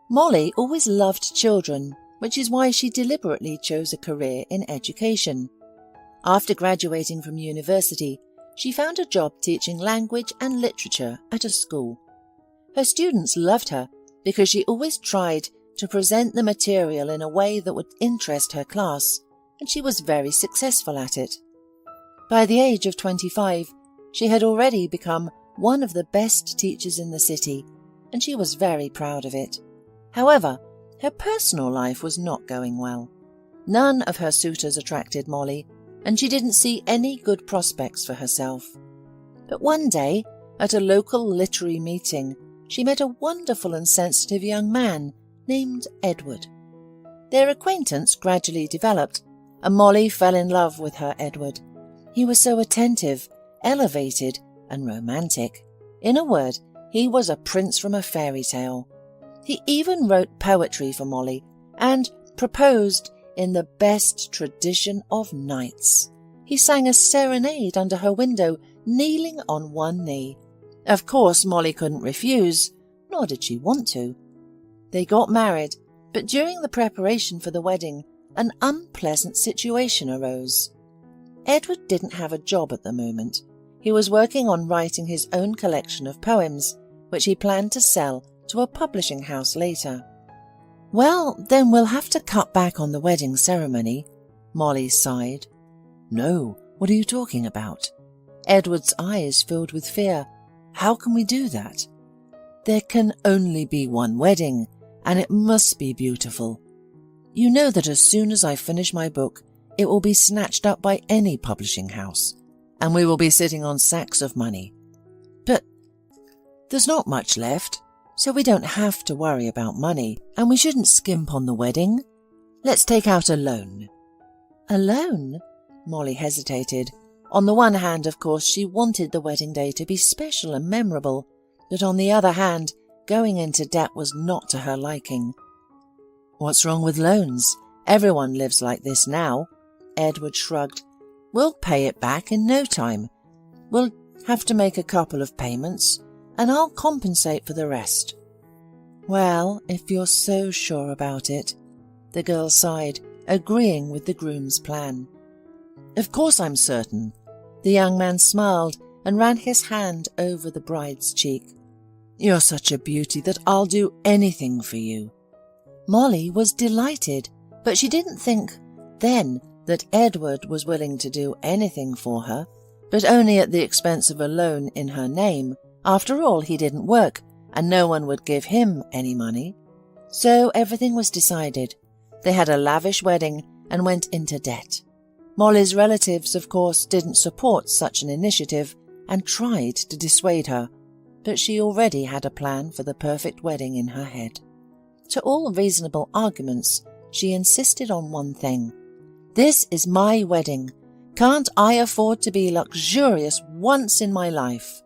Molly always loved children, which is why she deliberately chose a career in education. After graduating from university, she found a job teaching language and literature at a school. Her students loved her because she always tried to present the material in a way that would interest her class, and she was very successful at it. By the age of 25, she had already become one of the best teachers in the city, and she was very proud of it. However, her personal life was not going well. None of her suitors attracted Molly, and she didn't see any good prospects for herself. But one day, at a local literary meeting, she met a wonderful and sensitive young man named Edward. Their acquaintance gradually developed, and Molly fell in love with her Edward. He was so attentive, elevated, and romantic. In a word, he was a prince from a fairy tale. He even wrote poetry for Molly and proposed in the best tradition of knights. He sang a serenade under her window, kneeling on one knee. Of course, Molly couldn't refuse, nor did she want to. They got married, but during the preparation for the wedding, an unpleasant situation arose. Edward didn't have a job at the moment. He was working on writing his own collection of poems, which he planned to sell to a publishing house later. "Well, then we'll have to cut back on the wedding ceremony," Molly sighed. "No, what are you talking about?" Edward's eyes filled with fear. "How can we do that?" "There can only be one wedding, and it must be beautiful. You know that as soon as I finish my book, it will be snatched up by any publishing house, and we will be sitting on sacks of money. But there's not much left, so we don't have to worry about money, and we shouldn't skimp on the wedding. Let's take out a loan." "A loan?" Molly hesitated. On the one hand, of course, she wanted the wedding day to be special and memorable, but on the other hand, going into debt was not to her liking. "What's wrong with loans? Everyone lives like this now." Edward shrugged. "We'll pay it back in no time. We'll have to make a couple of payments, and I'll compensate for the rest." "Well, if you're so sure about it," the girl sighed, agreeing with the groom's plan. "Of course I'm certain." The young man smiled and ran his hand over the bride's cheek. "You're such a beauty that I'll do anything for you." Molly was delighted, but she didn't think then that Edward was willing to do anything for her, but only at the expense of a loan in her name. After all, he didn't work, and no one would give him any money. So everything was decided. They had a lavish wedding and went into debt. Molly's relatives, of course, didn't support such an initiative and tried to dissuade her, but she already had a plan for the perfect wedding in her head. To all reasonable arguments, she insisted on one thing. "This is my wedding. Can't I afford to be luxurious once in my life?"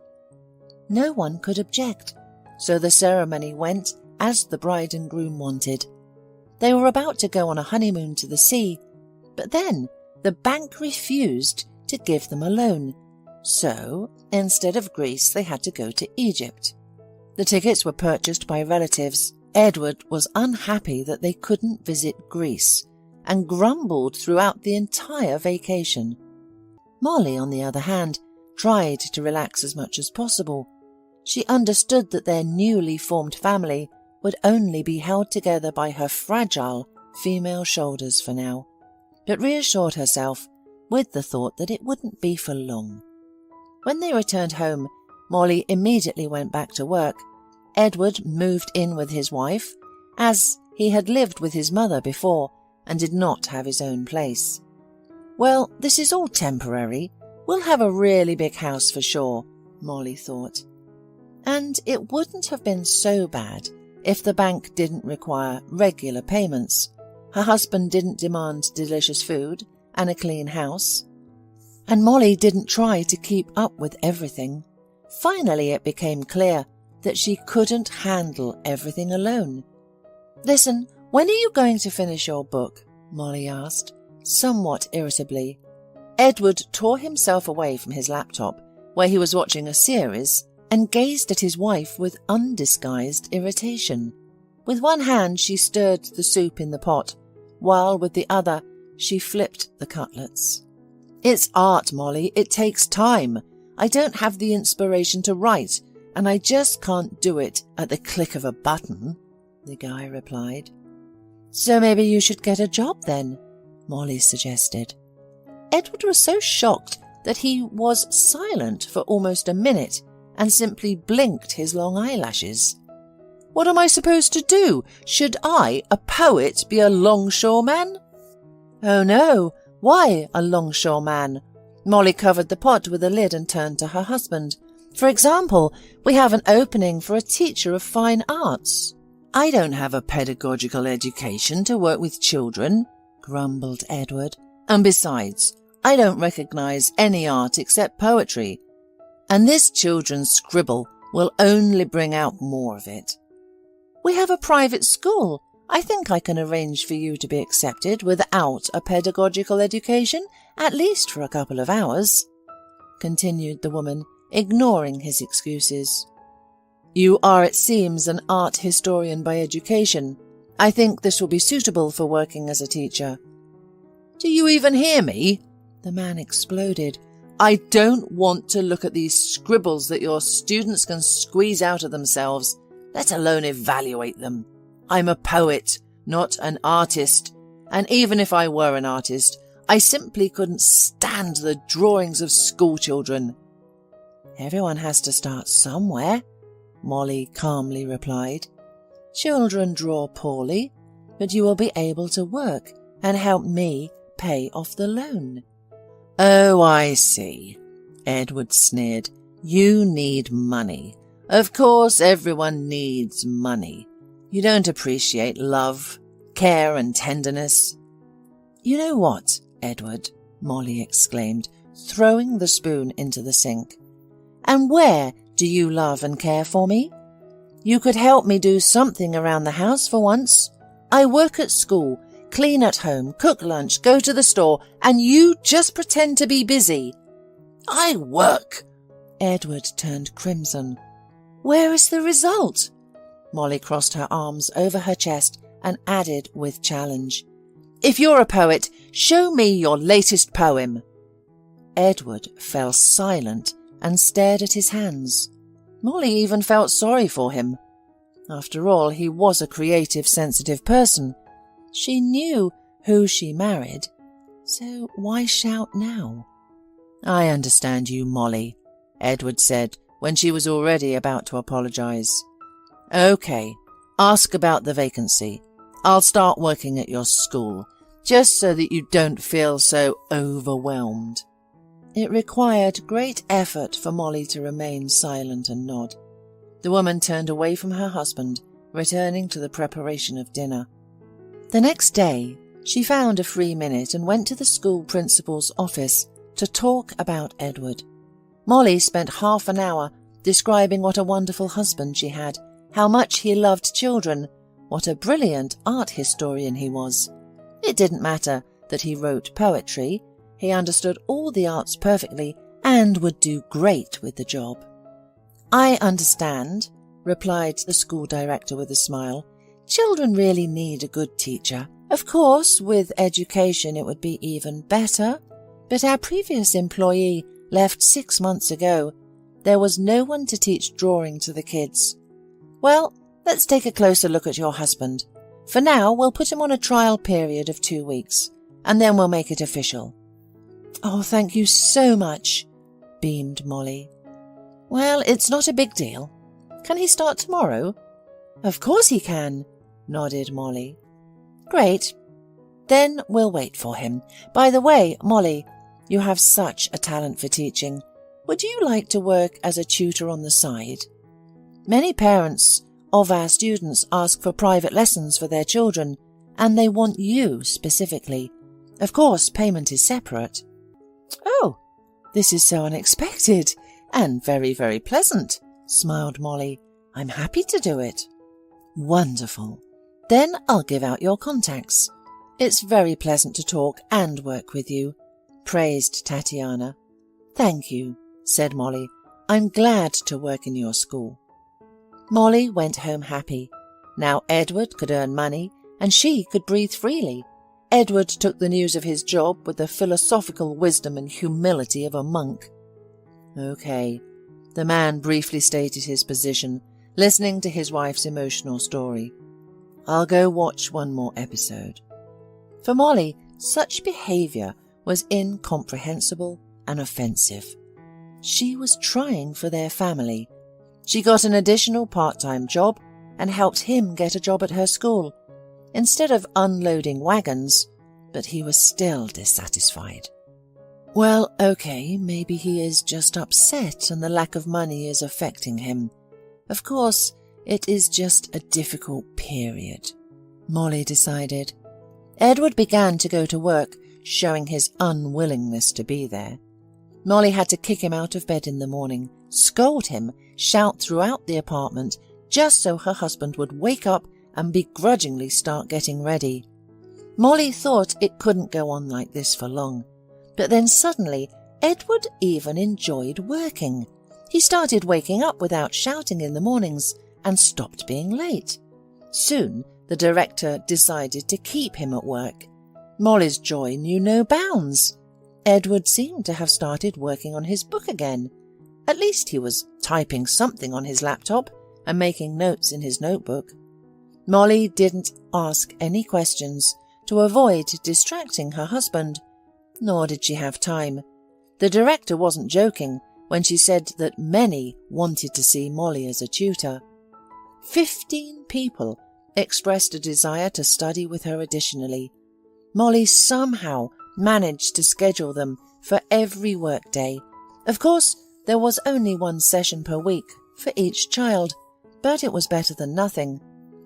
No one could object, so the ceremony went as the bride and groom wanted. They were about to go on a honeymoon to the sea, but then the bank refused to give them a loan. So, instead of Greece, they had to go to Egypt. The tickets were purchased by relatives. Edward was unhappy that they couldn't visit Greece and grumbled throughout the entire vacation. Molly, on the other hand, tried to relax as much as possible. She understood that their newly formed family would only be held together by her fragile female shoulders for now, but reassured herself with the thought that it wouldn't be for long. When they returned home, Molly immediately went back to work. Edward moved in with his wife, as he had lived with his mother before and did not have his own place. "Well, this is all temporary. We'll have a really big house for sure," Molly thought. And it wouldn't have been so bad if the bank didn't require regular payments. Her husband didn't demand delicious food and a clean house, and Molly didn't try to keep up with everything. Finally, it became clear that she couldn't handle everything alone. "Listen, when are you going to finish your book?" Molly asked, somewhat irritably. Edward tore himself away from his laptop, where he was watching a series, and gazed at his wife with undisguised irritation. With one hand she stirred the soup in the pot, while with the other she flipped the cutlets. "It's art, Molly. It takes time. I don't have the inspiration to write, and I just can't do it at the click of a button," the guy replied. "So maybe you should get a job then," Molly suggested. Edward was so shocked that he was silent for almost a minute and simply blinked his long eyelashes. "What am I supposed to do? Should I, a poet, be a longshoreman?" "Oh no, why a longshoreman?" Molly covered the pot with a lid and turned to her husband. "For example, we have an opening for a teacher of fine arts." "I don't have a pedagogical education to work with children," grumbled Edward. "And besides, I don't recognize any art except poetry. And this children's scribble will only bring out more of it." "We have a private school. I think I can arrange for you to be accepted without a pedagogical education, at least for a couple of hours," continued the woman, ignoring his excuses. "You are, it seems, an art historian by education. I think this will be suitable for working as a teacher." "Do you even hear me?" the man exploded. "I don't want to look at these scribbles that your students can squeeze out of themselves, let alone evaluate them. I'm a poet, not an artist, and even if I were an artist, I simply couldn't stand the drawings of schoolchildren." "Everyone has to start somewhere," Molly calmly replied. "Children draw poorly, but you will be able to work and help me pay off the loan." "Oh, I see," Edward sneered. "You need money. Of course, everyone needs money. You don't appreciate love, care and tenderness." "You know what, Edward?" Molly exclaimed, throwing the spoon into the sink. "And where do you love and care for me? You could help me do something around the house for once. I work at school, clean at home, cook lunch, go to the store, and you just pretend to be busy." "I work!" Edward turned crimson. "Where is the result?" Molly crossed her arms over her chest and added with challenge. "If you're a poet, show me your latest poem." Edward fell silent and stared at his hands. Molly even felt sorry for him. After all, he was a creative, sensitive person. She knew who she married, so why shout now? "I understand you, Molly," Edward said when she was already about to apologize. "Okay, ask about the vacancy. I'll start working at your school, just so that you don't feel so overwhelmed." It required great effort for Molly to remain silent and nod. The woman turned away from her husband, returning to the preparation of dinner. The next day, she found a free minute and went to the school principal's office to talk about Edward. Molly spent half an hour describing what a wonderful husband she had, how much he loved children, what a brilliant art historian he was. It didn't matter that he wrote poetry. He understood all the arts perfectly and would do great with the job. "I understand," replied the school director with a smile. "Children really need a good teacher. Of course, with education it would be even better. But our previous employee left 6 months ago. There was no one to teach drawing to the kids. Well, let's take a closer look at your husband. For now, we'll put him on a trial period of 2 weeks, and then we'll make it official." "Oh, thank you so much," beamed Molly. "Well, it's not a big deal. Can he start tomorrow?" "Of course he can," nodded Molly. "Great. Then we'll wait for him. By the way, Molly, you have such a talent for teaching. Would you like to work as a tutor on the side? Many parents of our students ask for private lessons for their children, and they want you specifically. Of course, payment is separate." "Oh, this is so unexpected and very, very pleasant," smiled Molly. "I'm happy to do it." "Wonderful. Then I'll give out your contacts. It's very pleasant to talk and work with you," praised Tatiana. "Thank you," said Molly. "I'm glad to work in your school." Molly went home happy. Now Edward could earn money, and she could breathe freely. Edward took the news of his job with the philosophical wisdom and humility of a monk. Okay, the man briefly stated his position, listening to his wife's emotional story. I'll go watch one more episode. For Molly, such behaviour was incomprehensible and offensive. She was trying for their family. She got an additional part-time job and helped him get a job at her school, instead of unloading wagons, but he was still dissatisfied. Well, okay, maybe he is just upset and the lack of money is affecting him. Of course, it is just a difficult period, Molly decided. Edward began to go to work, showing his unwillingness to be there. Molly had to kick him out of bed in the morning, scold him, shout throughout the apartment, just so her husband would wake up and begrudgingly start getting ready. Molly thought it couldn't go on like this for long, but then suddenly Edward even enjoyed working. He started waking up without shouting in the mornings and stopped being late. Soon the director decided to keep him at work. Molly's joy knew no bounds. Edward seemed to have started working on his book again. At least he was typing something on his laptop and making notes in his notebook. Molly didn't ask any questions to avoid distracting her husband, nor did she have time. The director wasn't joking when she said that many wanted to see Molly as a tutor. 15 people expressed a desire to study with her additionally. Molly somehow managed to schedule them for every workday. Of course, there was only one session per week for each child, but it was better than nothing,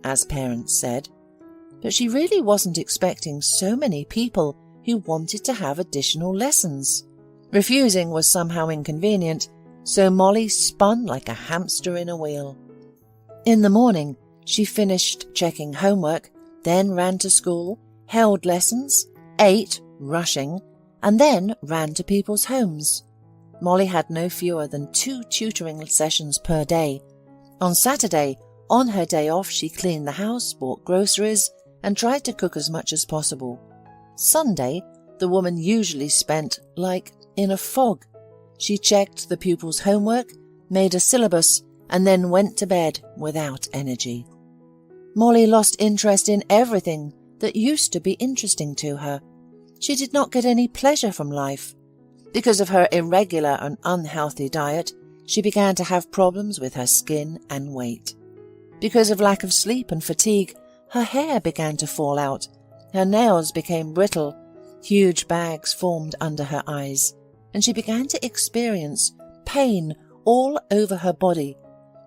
as parents said. But she really wasn't expecting so many people who wanted to have additional lessons. Refusing was somehow inconvenient, so Molly spun like a hamster in a wheel. In the morning, she finished checking homework, then ran to school, held lessons, ate, rushing, and then ran to people's homes. Molly had no fewer than 2 tutoring sessions per day. On Saturday, on her day off, she cleaned the house, bought groceries, and tried to cook as much as possible. Sunday, the woman usually spent like in a fog. She checked the pupils' homework, made a syllabus, and then went to bed without energy. Molly lost interest in everything that used to be interesting to her. She did not get any pleasure from life. Because of her irregular and unhealthy diet, she began to have problems with her skin and weight. Because of lack of sleep and fatigue, her hair began to fall out, her nails became brittle, huge bags formed under her eyes, and she began to experience pain all over her body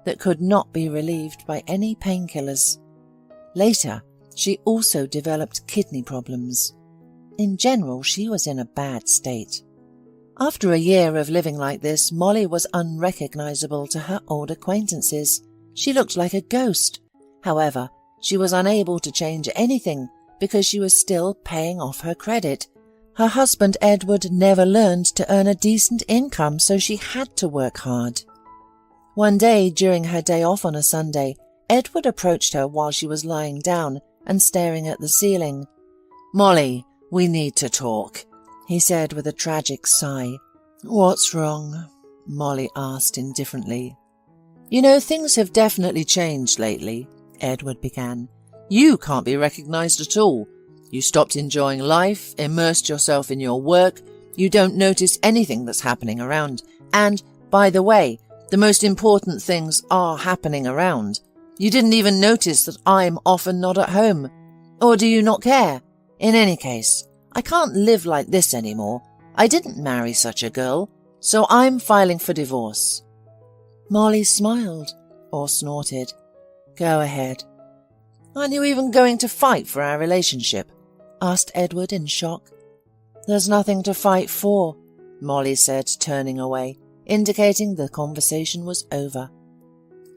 that could not be relieved by any painkillers. Later, she also developed kidney problems. In general, she was in a bad state. After a year of living like this, Molly was unrecognizable to her old acquaintances. She looked like a ghost. However, she was unable to change anything because she was still paying off her credit. Her husband Edward never learned to earn a decent income, so she had to work hard. One day during her day off on a Sunday, Edward approached her while she was lying down and staring at the ceiling. "Molly, we need to talk," he said with a tragic sigh. "What's wrong?" Molly asked indifferently. "You know, things have definitely changed lately," Edward began. "You can't be recognized at all. You stopped enjoying life, immersed yourself in your work, you don't notice anything that's happening around. And, by the way, the most important things are happening around. You didn't even notice that I'm often not at home. Or do you not care? In any case, I can't live like this anymore. I didn't marry such a girl, so I'm filing for divorce." Molly smiled, or snorted. "Go ahead." "Aren't you even going to fight for our relationship?" asked Edward in shock. "There's nothing to fight for," Molly said, turning away, indicating the conversation was over.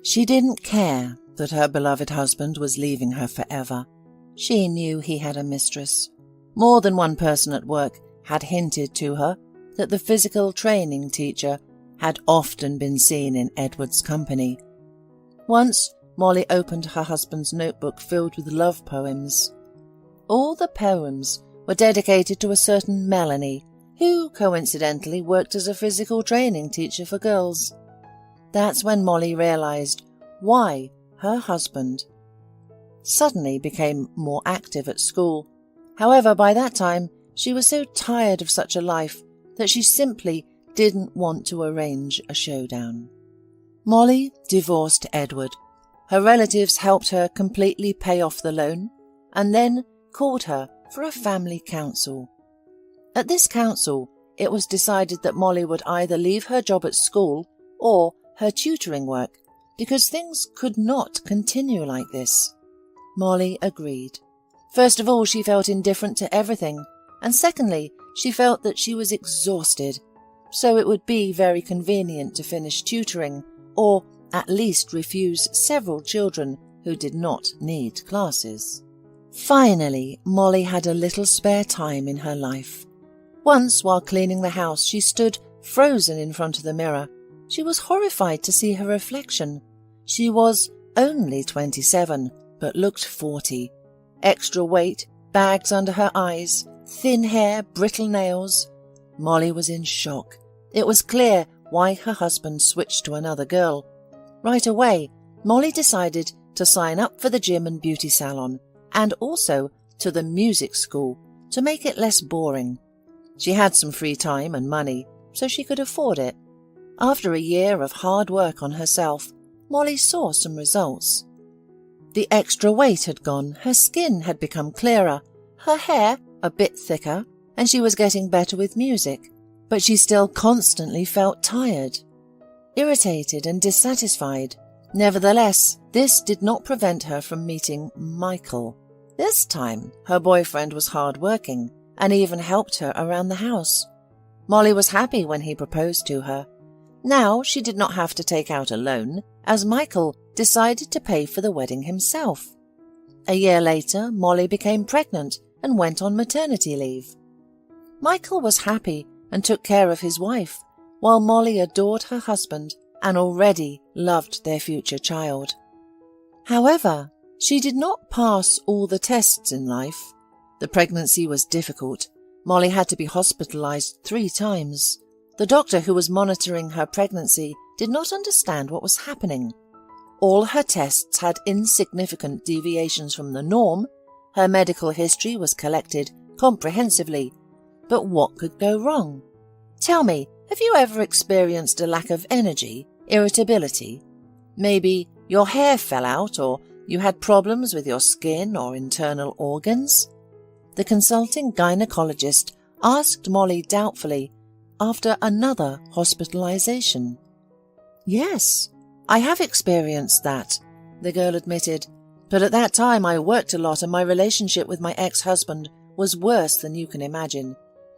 She didn't care that her beloved husband was leaving her forever. She knew he had a mistress. More than one person at work had hinted to her that the physical training teacher had often been seen in Edward's company. Once, Molly opened her husband's notebook filled with love poems. All the poems were dedicated to a certain Melanie, who coincidentally worked as a physical training teacher for girls. That's when Molly realized why her husband suddenly became more active at school. However, by that time, she was so tired of such a life that she simply didn't want to arrange a showdown. Molly divorced Edward. Her relatives helped her completely pay off the loan and then called her for a family council. At this council, it was decided that Molly would either leave her job at school or her tutoring work because things could not continue like this. Molly agreed. First of all, she felt indifferent to everything, and secondly, she felt that she was exhausted, so it would be very convenient to finish tutoring or at least refuse several children who did not need classes. Finally, Molly had a little spare time in her life. Once, while cleaning the house, she stood frozen in front of the mirror. She was horrified to see her reflection. She was only 27, but looked 40. Extra weight, bags under her eyes, thin hair, brittle nails. Molly was in shock. It was clear why her husband switched to another girl. Right away, Molly decided to sign up for the gym and beauty salon, and also to the music school to make it less boring. She had some free time and money, so she could afford it. After a year of hard work on herself, Molly saw some results. The extra weight had gone, her skin had become clearer, her hair a bit thicker, and she was getting better with music, but she still constantly felt tired, irritated and dissatisfied. Nevertheless, this did not prevent her from meeting Michael. This time, her boyfriend was hard-working and even helped her around the house. Molly was happy when he proposed to her. Now she did not have to take out a loan, as Michael decided to pay for the wedding himself. A year later, Molly became pregnant and went on maternity leave. Michael was happy and took care of his wife, while Molly adored her husband and already loved their future child. However, she did not pass all the tests in life. The pregnancy was difficult. Molly had to be hospitalized 3 times. The doctor who was monitoring her pregnancy did not understand what was happening. All her tests had insignificant deviations from the norm. Her medical history was collected comprehensively. But what could go wrong? Tell me, have you ever experienced a lack of energy, irritability? Maybe your hair fell out, or you had problems with your skin or internal organs? The consulting gynecologist asked Molly doubtfully after another hospitalization. Yes, I have experienced that, the girl admitted, but at that time I worked a lot and my relationship with my ex-husband was worse than you can imagine,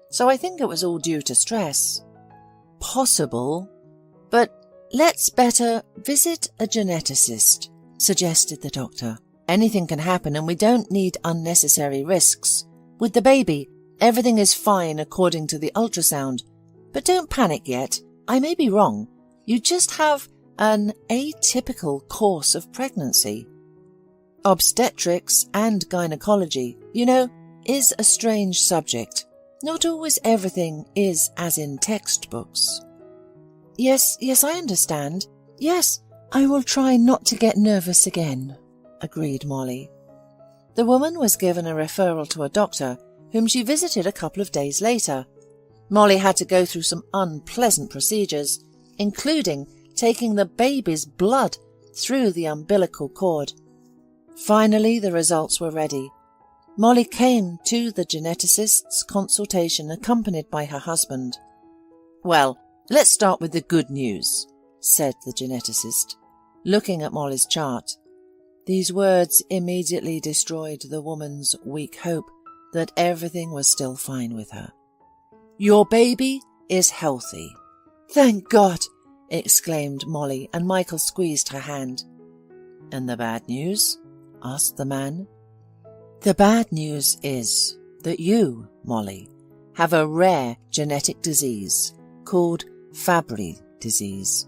so I think it was all due to stress. Possible, but let's better visit a geneticist, suggested the doctor. Anything can happen and we don't need unnecessary risks. With the baby, everything is fine according to the ultrasound, but don't panic yet. I may be wrong. You just have an atypical course of pregnancy. Obstetrics and gynecology, is a strange subject. Not always everything is as in textbooks. Yes, I understand. Yes, I will try not to get nervous again, agreed Molly. The woman was given a referral to a doctor, whom she visited a couple of days later. Molly had to go through some unpleasant procedures, including taking the baby's blood through the umbilical cord. Finally, the results were ready. Molly came to the geneticist's consultation accompanied by her husband. Well, let's start with the good news, said the geneticist, looking at Molly's chart. These words immediately destroyed the woman's weak hope that everything was still fine with her. Your baby is healthy. Thank God, exclaimed Molly, and Michael squeezed her hand. And the bad news? Asked the man. The bad news is that you, Molly, have a rare genetic disease called Fabry disease.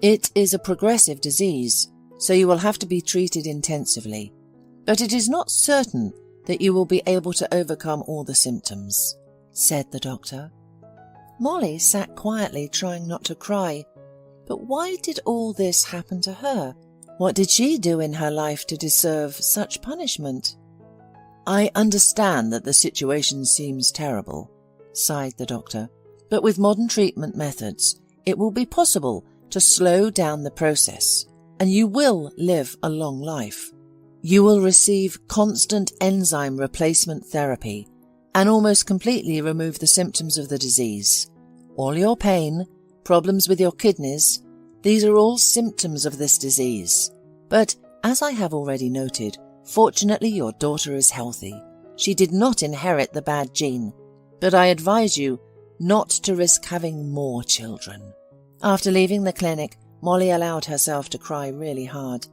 It is a progressive disease, so you will have to be treated intensively. But it is not certain that you will be able to overcome all the symptoms," said the doctor. Molly sat quietly, trying not to cry. But why did all this happen to her? What did she do in her life to deserve such punishment? "I understand that the situation seems terrible," sighed the doctor, "but with modern treatment methods, it will be possible to slow down the process, and you will live a long life. You will receive constant enzyme replacement therapy and almost completely remove the symptoms of the disease. All your pain, problems with your kidneys, these are all symptoms of this disease. But, as I have already noted, fortunately your daughter is healthy. She did not inherit the bad gene, but I advise you not to risk having more children." After leaving the clinic, Molly allowed herself to cry really hard.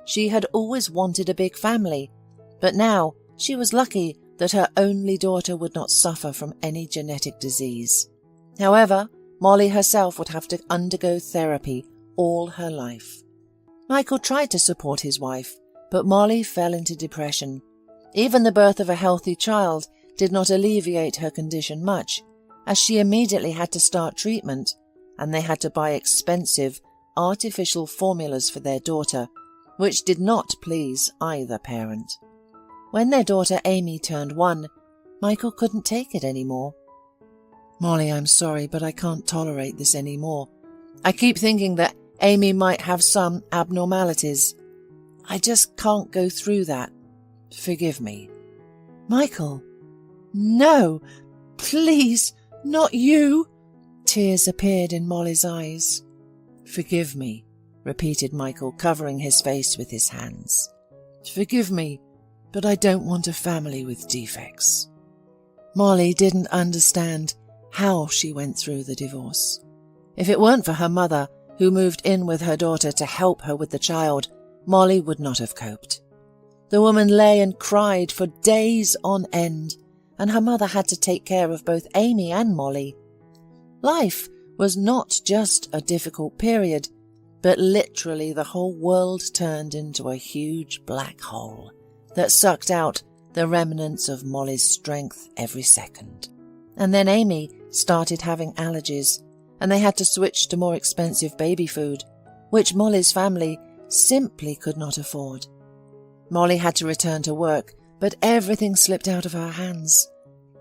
She had always wanted a big family, but now she was lucky that her only daughter would not suffer from any genetic disease. However, Molly herself would have to undergo therapy all her life. Michael tried to support his wife, but Molly fell into depression. Even the birth of a healthy child did not alleviate her condition much, as she immediately had to start treatment, and they had to buy expensive, artificial formulas for their daughter, which did not please either parent. When their daughter Amy turned 1, Michael couldn't take it anymore. "Molly, I'm sorry, but I can't tolerate this anymore. I keep thinking that Amy might have some abnormalities. I just can't go through that. Forgive me." "Michael, no, please, not you." Tears appeared in Molly's eyes. "Forgive me," repeated Michael, covering his face with his hands. "Forgive me, but I don't want a family with defects." Molly didn't understand how she went through the divorce. If it weren't for her mother, who moved in with her daughter to help her with the child, Molly would not have coped. The woman lay and cried for days on end, and her mother had to take care of both Amy and Molly. Life was not just a difficult period, but literally the whole world turned into a huge black hole that sucked out the remnants of Molly's strength every second. And then Amy started having allergies, and they had to switch to more expensive baby food, which Molly's family simply could not afford. Molly had to return to work, but everything slipped out of her hands.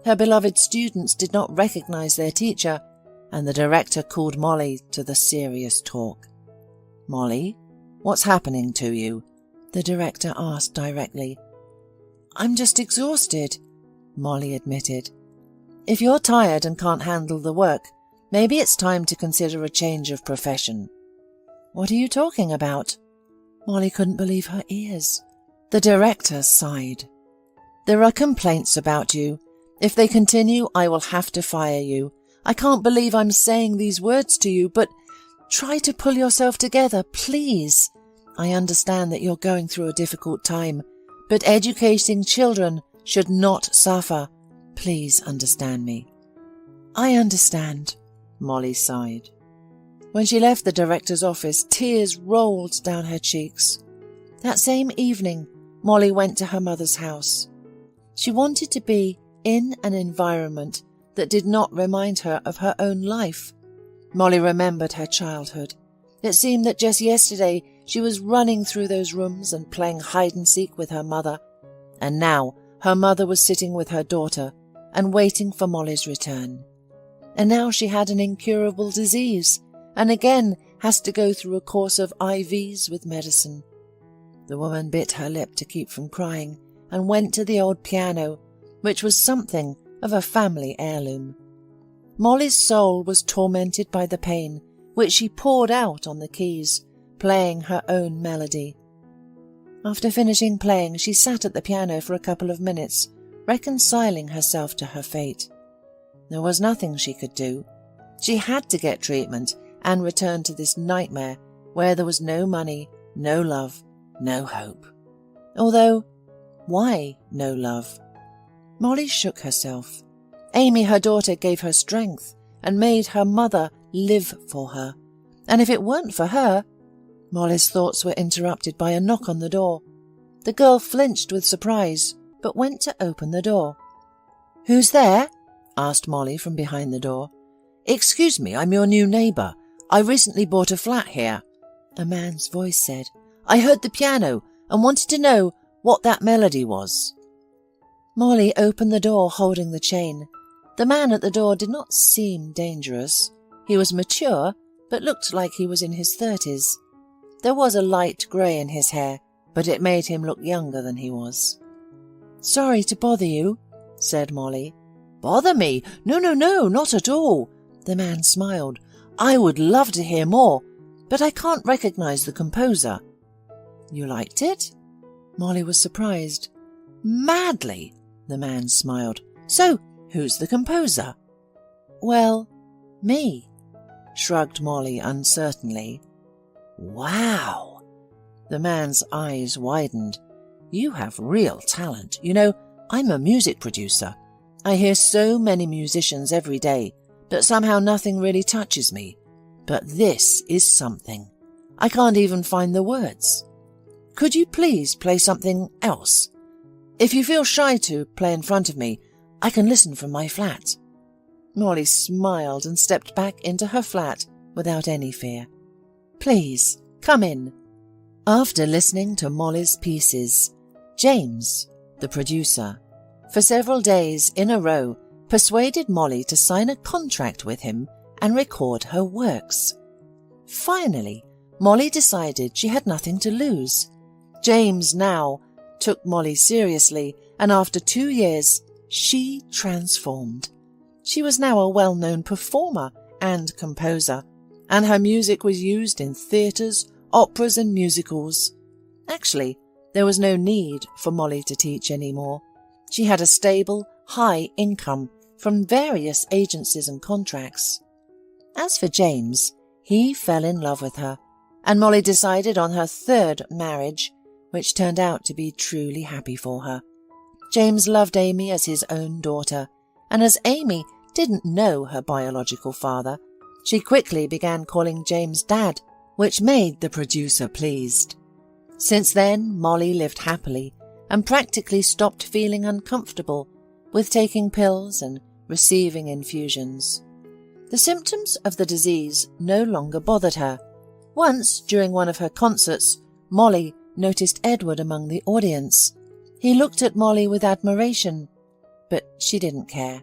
Her beloved students did not recognize their teacher, and the director called Molly to the serious talk. "Molly, what's happening to you?" the director asked directly. "I'm just exhausted," Molly admitted. "If you're tired and can't handle the work, maybe it's time to consider a change of profession." "What are you talking about?" Molly couldn't believe her ears. The director sighed. "There are complaints about you. If they continue, I will have to fire you. I can't believe I'm saying these words to you, but try to pull yourself together, please. I understand that you're going through a difficult time, but educating children should not suffer. Please understand me." "I understand," Molly sighed. When she left the director's office, tears rolled down her cheeks. That same evening, Molly went to her mother's house. She wanted to be in an environment that did not remind her of her own life. Molly remembered her childhood. It seemed that just yesterday she was running through those rooms and playing hide-and-seek with her mother, and now her mother was sitting with her daughter and waiting for Molly's return. And now she had an incurable disease, and again has to go through a course of IVs with medicine. The woman bit her lip to keep from crying and went to the old piano, which was something of a family heirloom. Molly's soul was tormented by the pain, which she poured out on the keys, playing her own melody. After finishing playing, she sat at the piano for a couple of minutes, reconciling herself to her fate. There was nothing she could do. She had to get treatment and return to this nightmare where there was no money, no love, no hope. Although, why no love? Molly shook herself. Amy, her daughter, gave her strength and made her mother live for her. And if it weren't for her, Molly's thoughts were interrupted by a knock on the door. The girl flinched with surprise, but went to open the door. "Who's there?" asked Molly from behind the door. "Excuse me, I'm your new neighbour. I recently bought a flat here," a man's voice said. "I heard the piano and wanted to know what that melody was." Molly opened the door holding the chain. The man at the door did not seem dangerous. He was mature, but looked like he was in his 30s. There was a light grey in his hair, but it made him look younger than he was. "Sorry to bother you," said Molly. "Bother me? No, not at all." The man smiled. "I would love to hear more, but I can't recognize the composer." "You liked it?" Molly was surprised. "Madly," the man smiled. "So, who's the composer?" "Well, me," shrugged Molly uncertainly. "Wow." The man's eyes widened. "You have real talent. You know, I'm a music producer. I hear so many musicians every day, but somehow nothing really touches me. But this is something. I can't even find the words. Could you please play something else? If you feel shy to play in front of me, I can listen from my flat." Molly smiled and stepped back into her flat without any fear. "Please, come in." After listening to Molly's pieces, James, the producer, for several days in a row, persuaded Molly to sign a contract with him and record her works. Finally, Molly decided she had nothing to lose. James now took Molly seriously, and after 2 years, she transformed. She was now a well-known performer and composer, and her music was used in theatres, operas and musicals. Actually, there was no need for Molly to teach anymore. She had a stable, high income from various agencies and contracts. As for James, he fell in love with her, and Molly decided on her 3rd marriage, which turned out to be truly happy for her. James loved Amy as his own daughter, and as Amy didn't know her biological father, she quickly began calling James Dad, which made the producer pleased. Since then, Molly lived happily and practically stopped feeling uncomfortable with taking pills and receiving infusions. The symptoms of the disease no longer bothered her. Once, during one of her concerts, Molly noticed Edward among the audience. He looked at Molly with admiration, but she didn't care.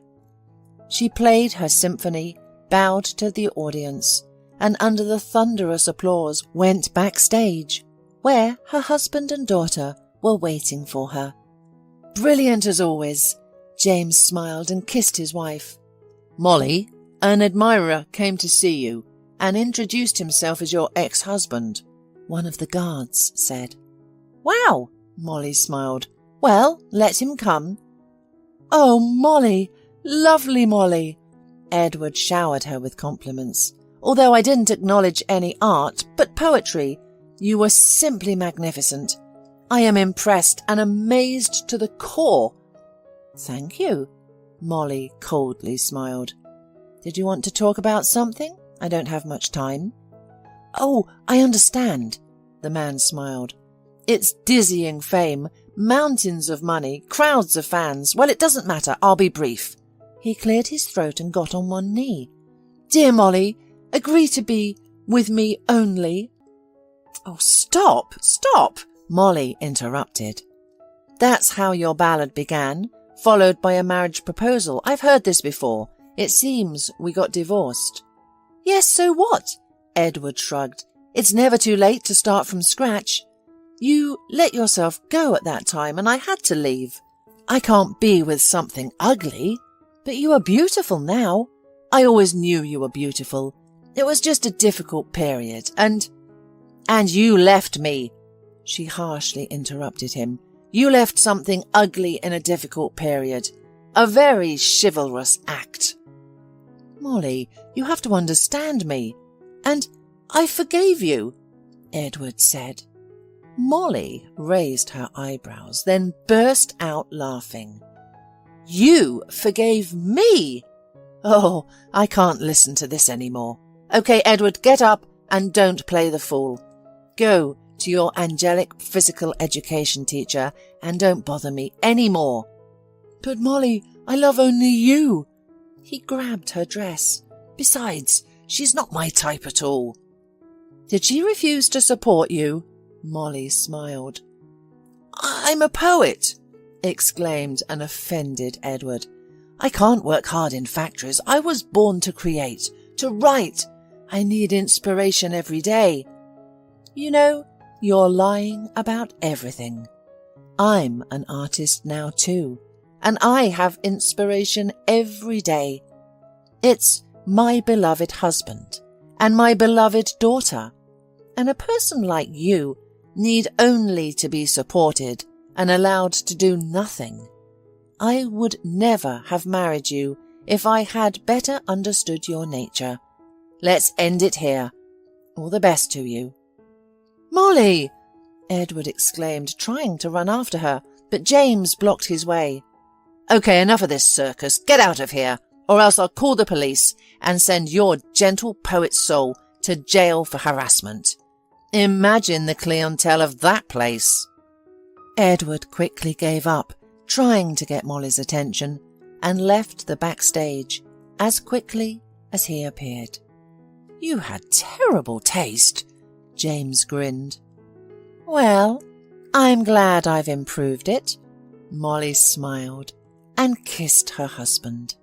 She played her symphony, bowed to the audience, and under the thunderous applause went backstage, where her husband and daughter were waiting for her. "Brilliant as always," James smiled and kissed his wife. "Molly, an admirer came to see you and introduced himself as your ex-husband," one of the guards said. "Wow," Molly smiled. "Well, let him come." "Oh, Molly, lovely Molly." Edward showered her with compliments. "Although I didn't acknowledge any art, but poetry, you were simply magnificent. I am impressed and amazed to the core." "Thank you," Molly coldly smiled. "Did you want to talk about something? I don't have much time." "Oh, I understand," the man smiled. "It's dizzying fame, mountains of money, crowds of fans. Well, it doesn't matter. I'll be brief." He cleared his throat and got on one knee. "Dear Molly, agree to be with me only." "Oh, stop, Molly interrupted. "That's how your ballad began, followed by a marriage proposal. I've heard this before. It seems we got divorced." "Yes, so what?" Edward shrugged. "It's never too late to start from scratch. You let yourself go at that time, and I had to leave. I can't be with something ugly. But you are beautiful now. I always knew you were beautiful. It was just a difficult period, and you left me." She harshly interrupted him. "You left something ugly in a difficult period. A very chivalrous act." "Molly, you have to understand me. And I forgave you," Edward said. Molly raised her eyebrows, then burst out laughing. "You forgave me? Oh, I can't listen to this anymore. Okay, Edward, get up and don't play the fool. Go to your angelic physical education teacher and don't bother me any more." "But Molly, I love only you." He grabbed her dress. "Besides, she's not my type at all." "Did she refuse to support you?" Molly smiled. "I'm a poet," exclaimed an offended Edward. "I can't work hard in factories. I was born to create, to write. I need inspiration every day." "You know, you're lying about everything. I'm an artist now too, and I have inspiration every day. It's my beloved husband and my beloved daughter, and a person like you need only to be supported and allowed to do nothing. I would never have married you if I had better understood your nature. Let's end it here. All the best to you." "Molly!" Edward exclaimed, trying to run after her, but James blocked his way. "Okay, enough of this circus. Get out of here, or else I'll call the police and send your gentle poet's soul to jail for harassment. Imagine the clientele of that place." Edward quickly gave up, trying to get Molly's attention, and left the backstage as quickly as he appeared. "You had terrible taste," James grinned. "Well, I'm glad I've improved it." Molly smiled and kissed her husband.